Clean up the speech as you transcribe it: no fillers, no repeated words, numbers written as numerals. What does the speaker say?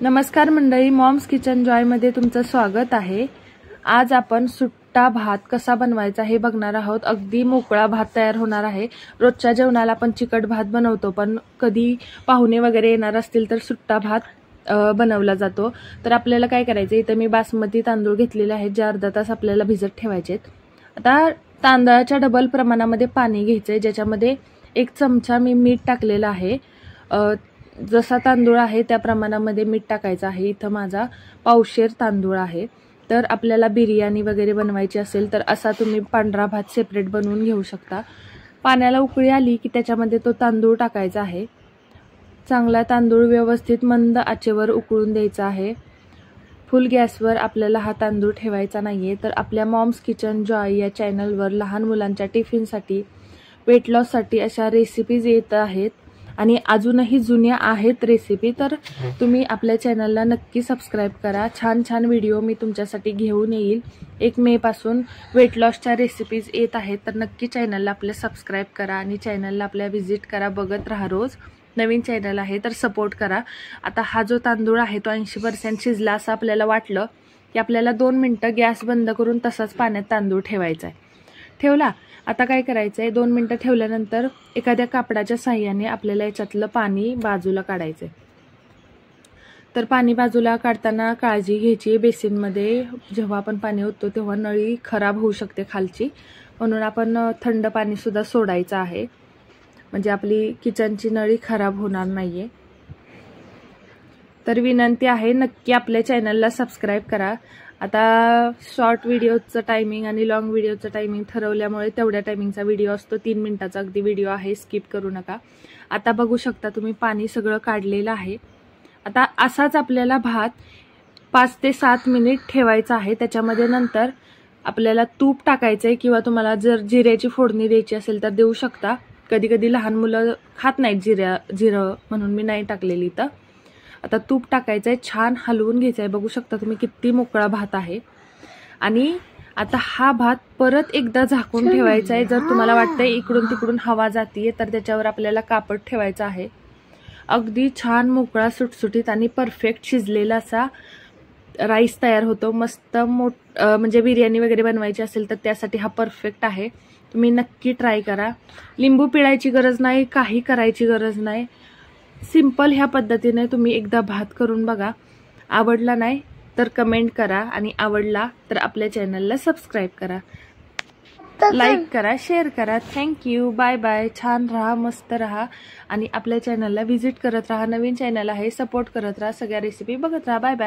नमस्कार मंडळी, moms kitchen जॉयमध्ये तुमचं स्वागत आहे। आज आपण सुट्टा भात कसा बनवायचा हे बघणार आहोत। अगदी मोकळा भात तयार होणार आहे। रोजच्या जेवणाला आपण चिकट भात बनवतो, पण कधी पाहुणे वगैरे येणार असतील तर सुट्टा भात बनवला जातो। तर आपल्याला काय करायचं, इथे मी बासमती तांदूळ घेतलेले आहेत, जे अर्धा तास आपल्याला भिजत ठेवायचे। आता तांदळाच्या डबल प्रमाणामध्ये पाणी घ्यायचे, ज्याच्यामध्ये 1 चमचा मी मीठ टाकलेला आहे। जसा तांदूळ आहे त्या प्रमाणामध्ये मीठ टाकायचं आहे। इथं माझा पावशेर तांदूळ आहे। तर आपल्याला बिर्याणी वगैरे बनवायची असेल तर असा तुम्ही पांढरा भात सेपरेट बनवून घेऊ शकता। पाण्याला उकळी आली की त्याच्यामध्ये तो तांदूळ टाकायचा आहे। चांगला तांदूळ व्यवस्थित मंद आचेवर उकळून द्यायचा आहे। फुल गॅसवर आपल्याला हा तांदूळ ठेवायचा नाहीये। तर आपल्या मॉम्स किचन जॉय या चॅनलवर लहान मुलांच्या टिफिनसाठी, वेट लॉससाठी अशा रेसिपीज येत आहेत आणि अजूनही जुन्या आहेत रेसिपी। तर तुम्ही आपल्या चॅनलला नक्की सबस्क्राइब करा। छान छान व्हिडिओ मी तुमच्यासाठी घेऊन येईल। 1 मे पासून वेट लॉसच्या रेसिपीज येत आहेत, तर नक्की चॅनलला आपल्या सबस्क्राइब करा आणि चॅनलला आपल्या व्हिजिट करा, बघत राहा। रोज नवीन चॅनल आहे तर सपोर्ट करा। आता हा जो तांदूळ आहे तो 80% शिजला असं आपल्याला वाटलं की आपल्याला 2 मिनिटं गॅस बंद करून तसाच पाण्यात तांदूळ ठेवायचा आहे। ठेवला। आता काय करायचं आहे, 2 मिनिटं ठेवल्यानंतर एखाद्या कापडाच्या साहाय्याने आपल्याला याच्यातलं पाणी बाजूला काढायचं आहे। तर पाणी बाजूला काढताना काळजी घ्यायची, बेसिनमध्ये जेव्हा आपण पाणी ओततो तेव्हा नळी खराब होऊ शकते खालची, म्हणून आपण थंड पाणी सुद्धा सोडायचं आहे, म्हणजे आपली किचनची नळी खराब होणार नाहीये। तर विनंती आहे, नक्की आपल्या चॅनलला सबस्क्राइब करा। आता शॉर्ट व्हिडिओचं टायमिंग आणि लॉंग व्हिडिओचं टायमिंग ठरवल्यामुळे तेवढ्या टायमिंगचा व्हिडिओ असतो, 3 मिनिटाचा अगदी व्हिडिओ आहे, स्किप करू नका। आता बघू शकता तुम्ही पाणी सगळं काढलेलं आहे। आता असाच आपल्याला भात 5 ते 7 मिनिट ठेवायचा आहे। त्याच्यामध्ये नंतर आपल्याला तूप टाकायचं आहे, किंवा तुम्हाला जर जिऱ्याची फोडणी द्यायची असेल तर देऊ शकता। कधी कधी लहान मुलं खात नाहीत जिरं, म्हणून मी नाही टाकलेली। तर आता तूप टाकायचं आहे, छान हलवून घ्यायचं आहे। बघू शकता तुम्ही किती मोकळा भात आहे। आणि आता हा भात परत एकदा झाकून ठेवायचा आहे। जर तुम्हाला वाटतंय इकडून तिकडून हवा जातीये तर त्याच्यावर आपल्याला कापड ठेवायचं आहे। अगदी छान मोकळा, सुटसुटीत आणि परफेक्ट शिजलेला असा राईस तयार होतो। मस्त म्हणजे बिर्याणी वगैरे बनवायची असेल तर त्यासाठी हा परफेक्ट आहे। तुम्ही नक्की ट्राय करा। लिंबू पिळायची गरज नाही, काही करायची गरज नाही। सिंपल ह्या पद्धतीने तुम्ही एकदा भात करून बघा। आवडला नाही तर कमेंट करा, आणि आवडला तर आपल्या चॅनलला सबस्क्राइब करा, लाईक करा, शेअर करा। Thank you, bye bye. छान राहा, मस्त राहा आणि आपल्या चॅनलला व्हिजिट करत राहा। नवीन चॅनल आहे, सपोर्ट करत राहा, सगळ्या रेसिपी बघत राहा। Bye bye.